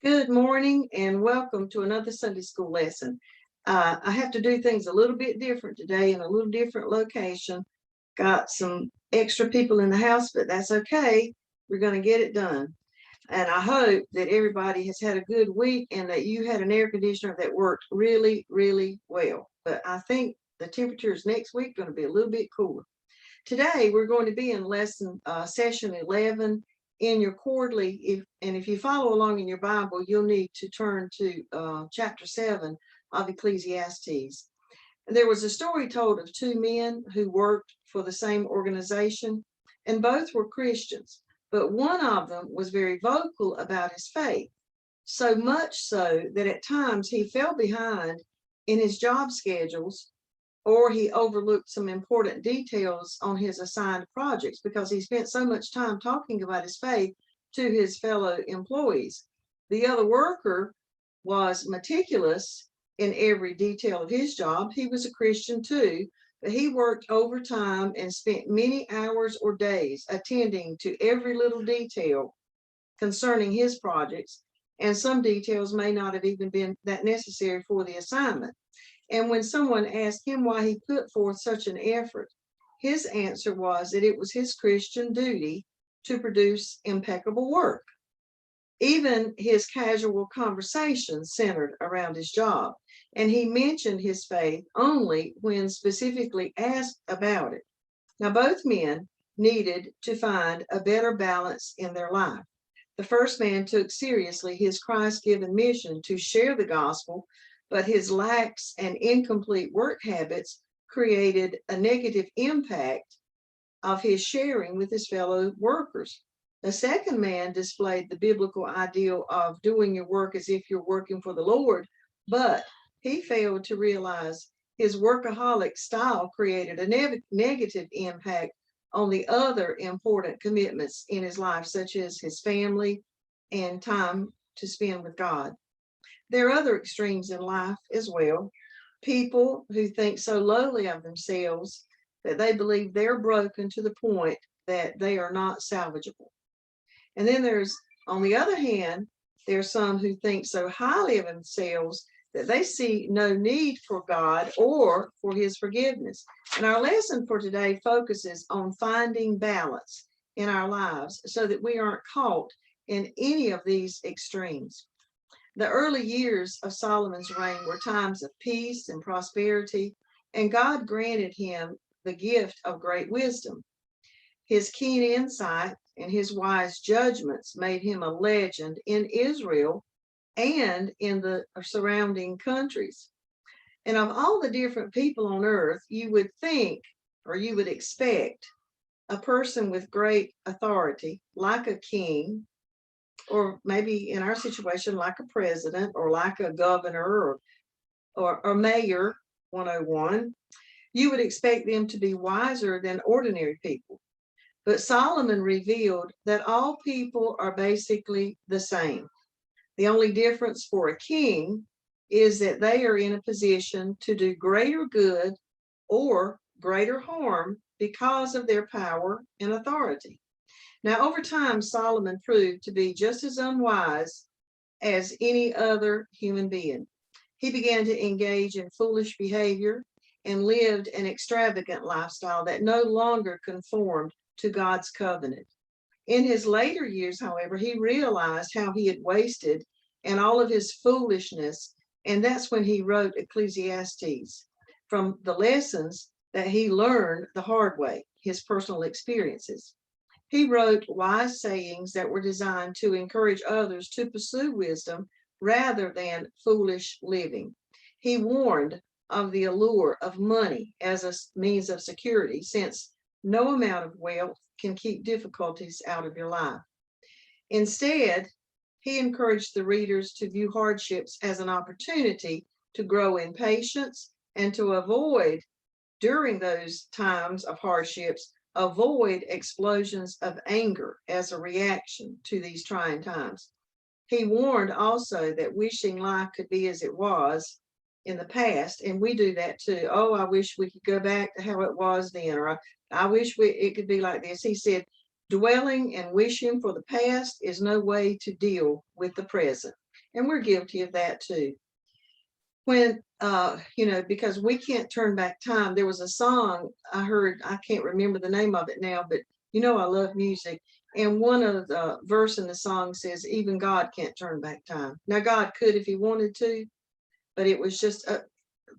Good morning and welcome to another Sunday school lesson. I have to do things a little bit different today in a little different location. Got some extra people in the house, but that's okay. We're going to get it done. And I hope that everybody has had a good week and that you had an air conditioner that worked really, really well. But I think the temperatures next week are going to be a little bit cooler. Today, we're going to be in session 11 in your quarterly. If you follow along in your Bible, you'll need to turn to chapter 7 of Ecclesiastes. There was a story told of two men who worked for the same organization, and both were Christians, but one of them was very vocal about his faith, so much so that at times he fell behind in his job schedules or he overlooked some important details on his assigned projects because he spent so much time talking about his faith to his fellow employees. The other worker was meticulous in every detail of his job. He was a Christian too, but he worked overtime and spent many hours or days attending to every little detail concerning his projects, and some details may not have even been that necessary for the assignment. And when someone asked him why he put forth such an effort, his answer was that it was his Christian duty to produce impeccable work. Even his casual conversations centered around his job, and he mentioned his faith only when specifically asked about it. Now, both men needed to find a better balance in their life. The first man took seriously his Christ-given mission to share the gospel, but his lax and incomplete work habits created a negative impact of his sharing with his fellow workers. The second man displayed the biblical ideal of doing your work as if you're working for the Lord, but he failed to realize his workaholic style created a negative impact on the other important commitments in his life, such as his family and time to spend with God. There are other extremes in life as well. People who think so lowly of themselves that they believe they're broken to the point that they are not salvageable. And then on the other hand, there's some who think so highly of themselves that they see no need for God or for his forgiveness. And our lesson for today focuses on finding balance in our lives so that we aren't caught in any of these extremes. The early years of Solomon's reign were times of peace and prosperity, and God granted him the gift of great wisdom. His keen insight and his wise judgments made him a legend in Israel and in the surrounding countries. And of all the different people on earth, you would think or you would expect a person with great authority, like a king, or maybe in our situation, like a president or like a governor or mayor 101, you would expect them to be wiser than ordinary people. But Solomon revealed that all people are basically the same. The only difference for a king is that they are in a position to do greater good or greater harm because of their power and authority. Now, over time, Solomon proved to be just as unwise as any other human being. He began to engage in foolish behavior and lived an extravagant lifestyle that no longer conformed to God's covenant. In his later years, however, he realized how he had wasted and all of his foolishness, and that's when he wrote Ecclesiastes from the lessons that he learned the hard way, his personal experiences. He wrote wise sayings that were designed to encourage others to pursue wisdom rather than foolish living. He warned of the allure of money as a means of security, since no amount of wealth can keep difficulties out of your life. Instead, he encouraged the readers to view hardships as an opportunity to grow in patience and to avoid, during those times of hardships, avoid explosions of anger as a reaction to these trying times. He warned also that wishing life could be as it was in the past, and we do that too. Oh, I wish we could go back to how it was then, or I wish it could be like this. He said, dwelling and wishing for the past is no way to deal with the present. And we're guilty of that too. When, because we can't turn back time. There was a song I heard, I can't remember the name of it now, but I love music. And one of the verse in the song says, even God can't turn back time. Now, God could if he wanted to, but it was just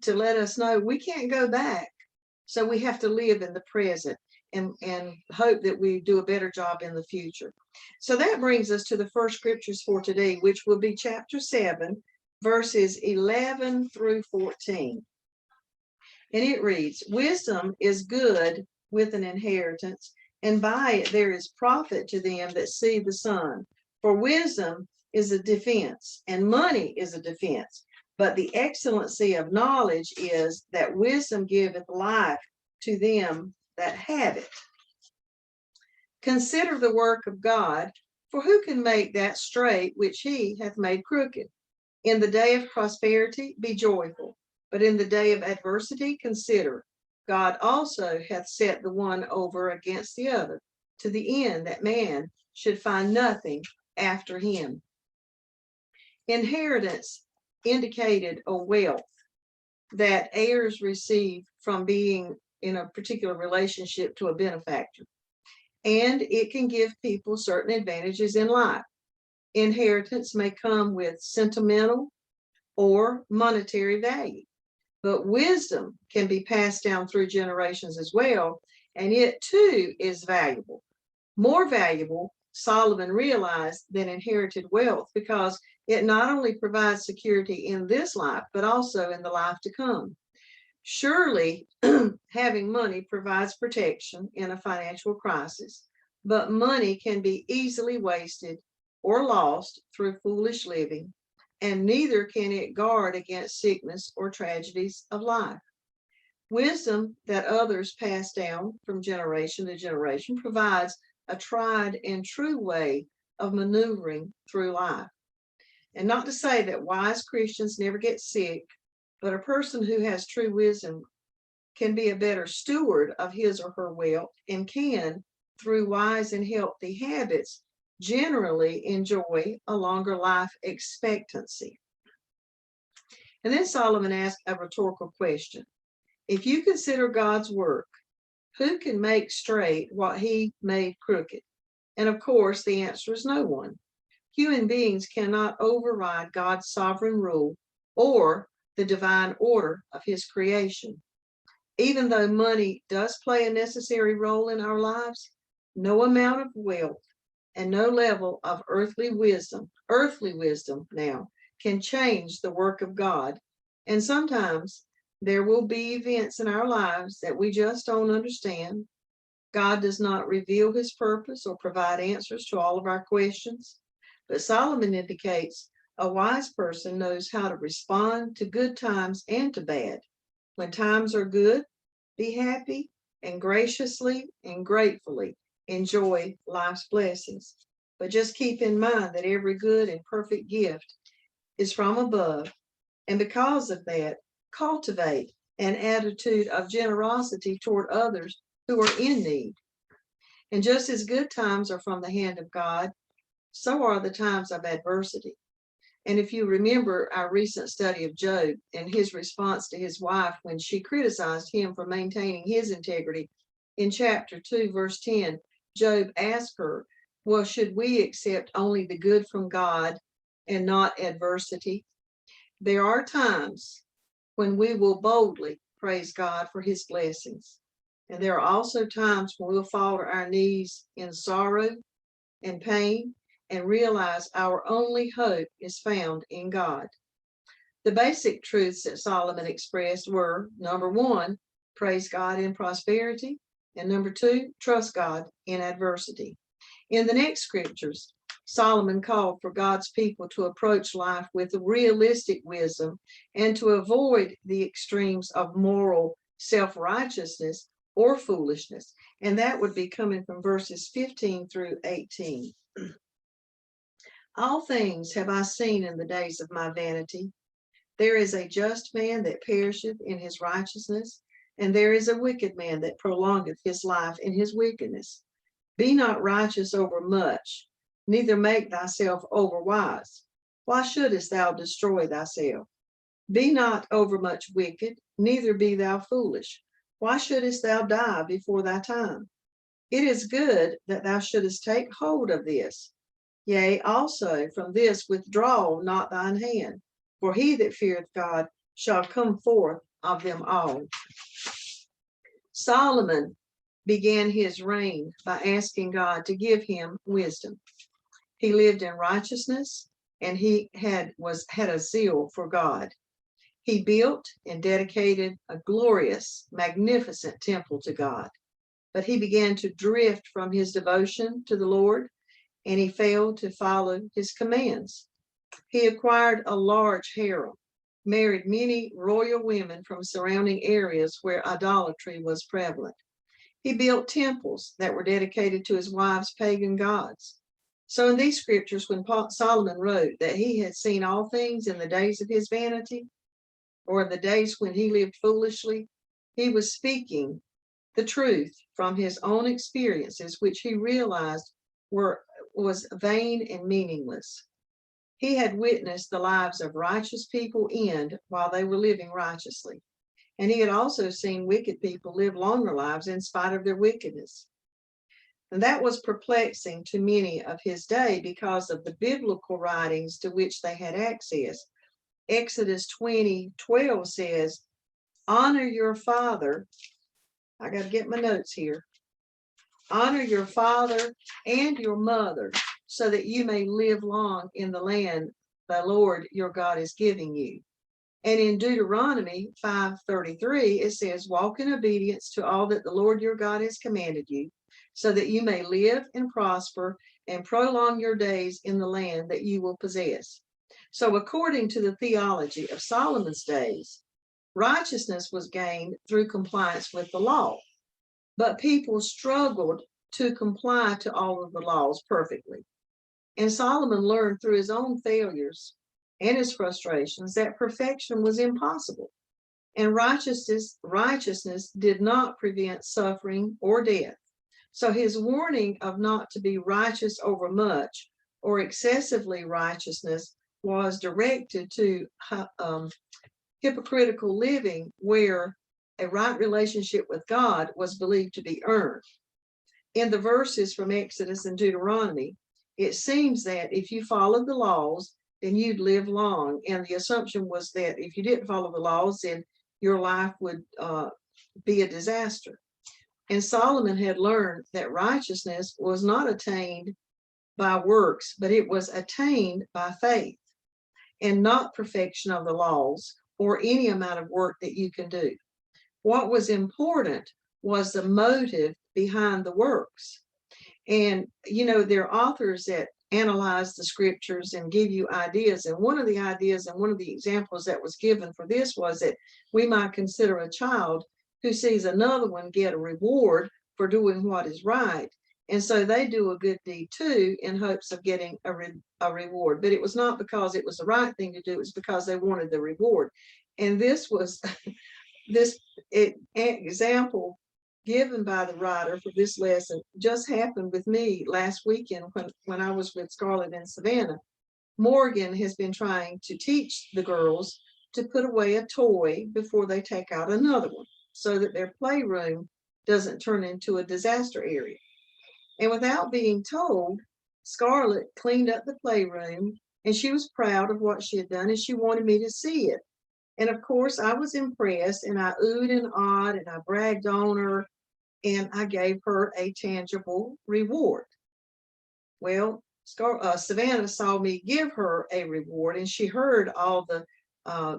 to let us know we can't go back. So we have to live in the present and hope that we do a better job in the future. So that brings us to the first scriptures for today, which will be chapter 7, verses 11 through 14. And it reads, wisdom is good with an inheritance, and by it there is profit to them that see the sun. For wisdom is a defense, and money is a defense. But the excellency of knowledge is that wisdom giveth life to them that have it. Consider the work of God, for who can make that straight which he hath made crooked? In the day of prosperity be joyful, but in the day of adversity consider. God also hath set the one over against the other, to the end that man should find nothing after him. Inheritance indicated a wealth that heirs receive from being in a particular relationship to a benefactor. And it can give people certain advantages in life. Inheritance may come with sentimental or monetary value, but wisdom can be passed down through generations as well, and it too is valuable. More valuable, Solomon realized, than inherited wealth, because it not only provides security in this life, but also in the life to come. Surely, having money provides protection in a financial crisis, but money can be easily wasted or lost through foolish living, and neither can it guard against sickness or tragedies of life. Wisdom that others pass down from generation to generation provides a tried and true way of maneuvering through life. And not to say that wise Christians never get sick, but a person who has true wisdom can be a better steward of his or her wealth, and can, through wise and healthy habits, generally enjoy a longer life expectancy. And then Solomon asked a rhetorical question. If you consider God's work, who can make straight what he made crooked? And of course, the answer is no one. Human beings cannot override God's sovereign rule or the divine order of his creation. Even though money does play a necessary role in our lives, no amount of wealth and no level of earthly wisdom now, can change the work of God. And sometimes there will be events in our lives that we just don't understand. God does not reveal his purpose or provide answers to all of our questions. But Solomon indicates a wise person knows how to respond to good times and to bad. When times are good, be happy and graciously and gratefully enjoy life's blessings. But just keep in mind that every good and perfect gift is from above. And because of that, cultivate an attitude of generosity toward others who are in need. And just as good times are from the hand of God, so are the times of adversity. And if you remember our recent study of Job and his response to his wife when she criticized him for maintaining his integrity, in chapter 2, verse 10, Job asked her, well, should we accept only the good from God and not adversity? There are times when we will boldly praise God for his blessings. And there are also times when we'll fall to our knees in sorrow and pain and realize our only hope is found in God. The basic truths that Solomon expressed were, number one, praise God in prosperity, and number two, trust God in adversity. In the next scriptures, Solomon called for God's people to approach life with realistic wisdom and to avoid the extremes of moral self-righteousness or foolishness. And that would be coming from verses 15 through 18. All things have I seen in the days of my vanity. There is a just man that perisheth in his righteousness, and there is a wicked man that prolongeth his life in his wickedness. Be not righteous over much, neither make thyself overwise. Why shouldest thou destroy thyself? Be not overmuch wicked, neither be thou foolish. Why shouldest thou die before thy time? It is good that thou shouldest take hold of this. Yea, also from this withdraw not thine hand, for he that feareth God shall come forth of them all. Solomon began his reign by asking God to give him wisdom. He lived in righteousness, and he had a zeal for God. He built and dedicated a glorious, magnificent temple to God. But he began to drift from his devotion to the Lord, and he failed to follow his commands. He acquired a large harem, married many royal women from surrounding areas where idolatry was prevalent. He built temples that were dedicated to his wife's pagan gods. So in these scriptures, when Solomon wrote that he had seen all things in the days of his vanity, or the days when he lived foolishly, he was speaking the truth from his own experiences, which he realized was vain and meaningless. He had witnessed the lives of righteous people end while they were living righteously. And he had also seen wicked people live longer lives in spite of their wickedness. And that was perplexing to many of his day because of the biblical writings to which they had access. Exodus 20:12 says, honor your father. I got to get my notes here. Honor your father and your mother so that you may live long in the land the Lord your God is giving you. And in Deuteronomy 5:33, it says, walk in obedience to all that the Lord your God has commanded you, so that you may live and prosper and prolong your days in the land that you will possess. So according to the theology of Solomon's days, righteousness was gained through compliance with the law, but people struggled to comply to all of the laws perfectly. And Solomon learned through his own failures and his frustrations that perfection was impossible. And righteousness did not prevent suffering or death. So his warning of not to be righteous over much or excessively righteousness was directed to hypocritical living, where a right relationship with God was believed to be earned. In the verses from Exodus and Deuteronomy, it seems that if you followed the laws, then you'd live long. And the assumption was that if you didn't follow the laws, then your life would be a disaster. And Solomon had learned that righteousness was not attained by works, but it was attained by faith, and not perfection of the laws or any amount of work that you can do. What was important was the motive behind the works. And, there are authors that analyze the scriptures and give you ideas. And one of the ideas and one of the examples that was given for this was that we might consider a child who sees another one get a reward for doing what is right. And so they do a good deed too in hopes of getting a reward. But it was not because it was the right thing to do, it was because they wanted the reward. And this was this example given by the writer for this lesson just happened with me last weekend when I was with Scarlett and Savannah. Morgan has been trying to teach the girls to put away a toy before they take out another one, so that their playroom doesn't turn into a disaster area. And without being told, Scarlett cleaned up the playroom, and she was proud of what she had done, and she wanted me to see it. And of course, I was impressed, and I oohed and awed, and I bragged on her, and I gave her a tangible reward. Well, Savannah saw me give her a reward, and she heard all the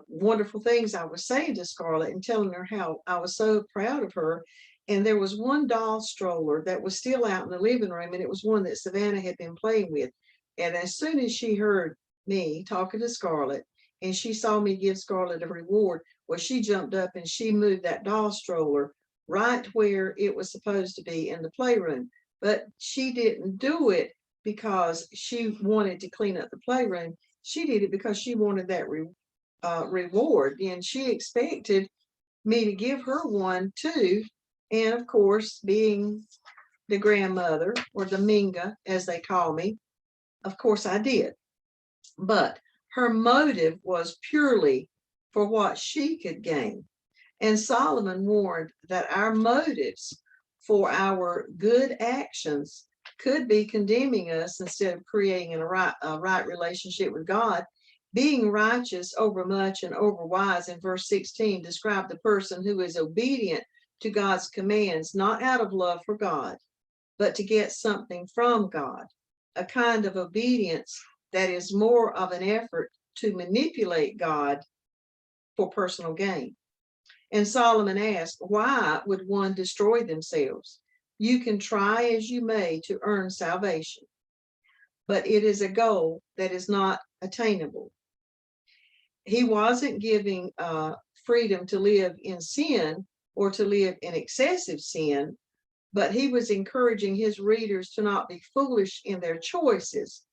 wonderful things I was saying to Scarlett and telling her how I was so proud of her. And there was one doll stroller that was still out in the living room, and it was one that Savannah had been playing with. And as soon as she heard me talking to Scarlett, and she saw me give Scarlett a reward, well, she jumped up and she moved that doll stroller right where it was supposed to be in the playroom. But she didn't do it because she wanted to clean up the playroom. She did it because she wanted that reward, and she expected me to give her one too. And of course, being the grandmother, or the Minga as they call me, of course I did. But Her motive was purely for what she could gain. And Solomon warned that our motives for our good actions could be condemning us instead of creating a right relationship with God. Being righteous over much and over wise in verse 16 described the person who is obedient to God's commands, not out of love for God, but to get something from God, a kind of obedience that is more of an effort to manipulate God for personal gain. And Solomon asked, why would one destroy themselves? You can try as you may to earn salvation, but it is a goal that is not attainable. He wasn't giving freedom to live in sin or to live in excessive sin, but he was encouraging his readers to not be foolish in their choices.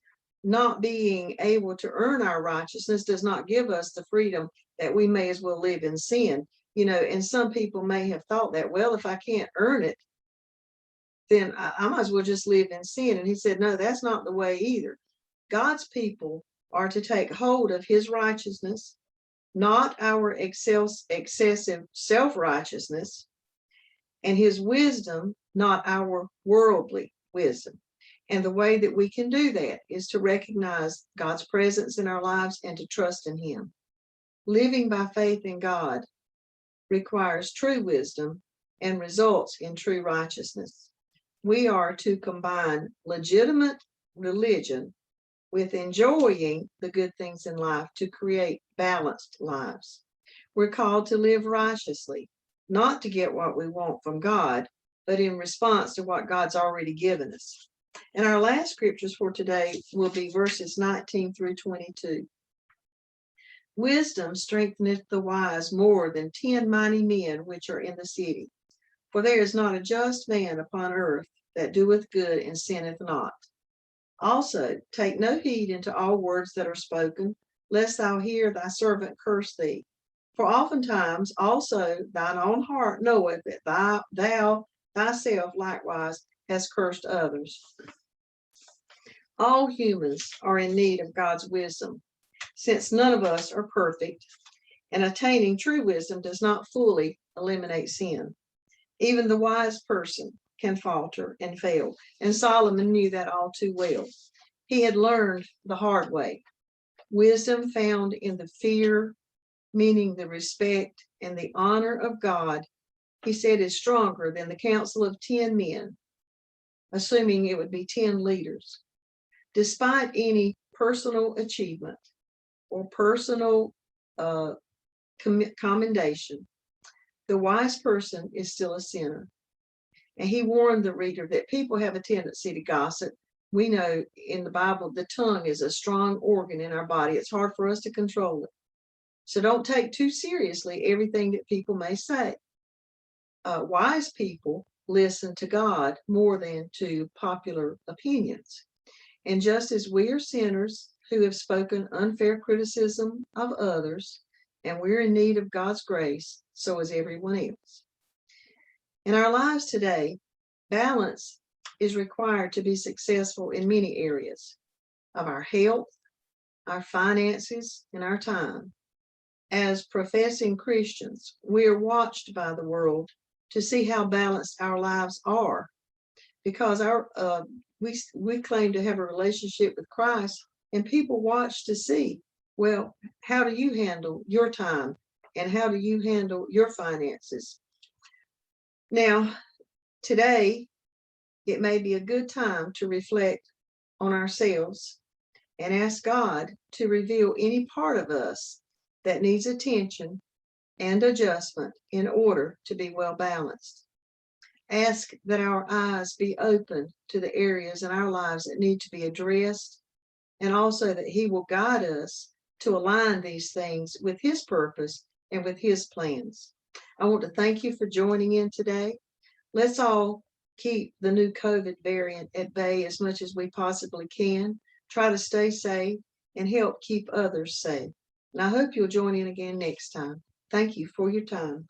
Not being able to earn our righteousness does not give us the freedom that we may as well live in sin. And some people may have thought that, well, if I can't earn it, then I might as well just live in sin. And he said, no, that's not the way either. God's people are to take hold of his righteousness, not our excessive self-righteousness, and his wisdom, not our worldly wisdom. And the way that we can do that is to recognize God's presence in our lives and to trust in him. Living by faith in God requires true wisdom and results in true righteousness. We are to combine legitimate religion with enjoying the good things in life to create balanced lives. We're called to live righteously, not to get what we want from God, but in response to what God's already given us. And our last scriptures for today will be verses 19 through 22. Wisdom strengtheneth the wise more than 10 mighty men which are in the city. For there is not a just man upon earth that doeth good and sinneth not. Also, take no heed unto all words that are spoken, lest thou hear thy servant curse thee. For oftentimes also thine own heart knoweth that thou thyself likewise hast cursed others. All humans are in need of God's wisdom, since none of us are perfect, and attaining true wisdom does not fully eliminate sin. Even the wise person can falter and fail, and Solomon knew that all too well. He had learned the hard way. Wisdom found in the fear, meaning the respect and the honor of God, he said, is stronger than the counsel of 10 men, assuming it would be 10 leaders. Despite any personal achievement or personal commendation, the wise person is still a sinner. And he warned the reader that people have a tendency to gossip. We know in the Bible, the tongue is a strong organ in our body. It's hard for us to control it. So don't take too seriously everything that people may say. Wise people listen to God more than to popular opinions. And just as we are sinners who have spoken unfair criticism of others, and we're in need of God's grace, so is everyone else. In our lives today, balance is required to be successful in many areas of our health, our finances, and our time. As professing Christians, we are watched by the world to see how balanced our lives are, because we claim to have a relationship with Christ, and people watch to see, well, how do you handle your time, and how do you handle your finances? Now, today, it may be a good time to reflect on ourselves and ask God to reveal any part of us that needs attention and adjustment in order to be well balanced. Ask that our eyes be open to the areas in our lives that need to be addressed, and also that he will guide us to align these things with his purpose and with his plans. I want to thank you for joining in today. Let's all keep the new COVID variant at bay as much as we possibly can. Try to stay safe and help keep others safe. And I hope you'll join in again next time. Thank you for your time.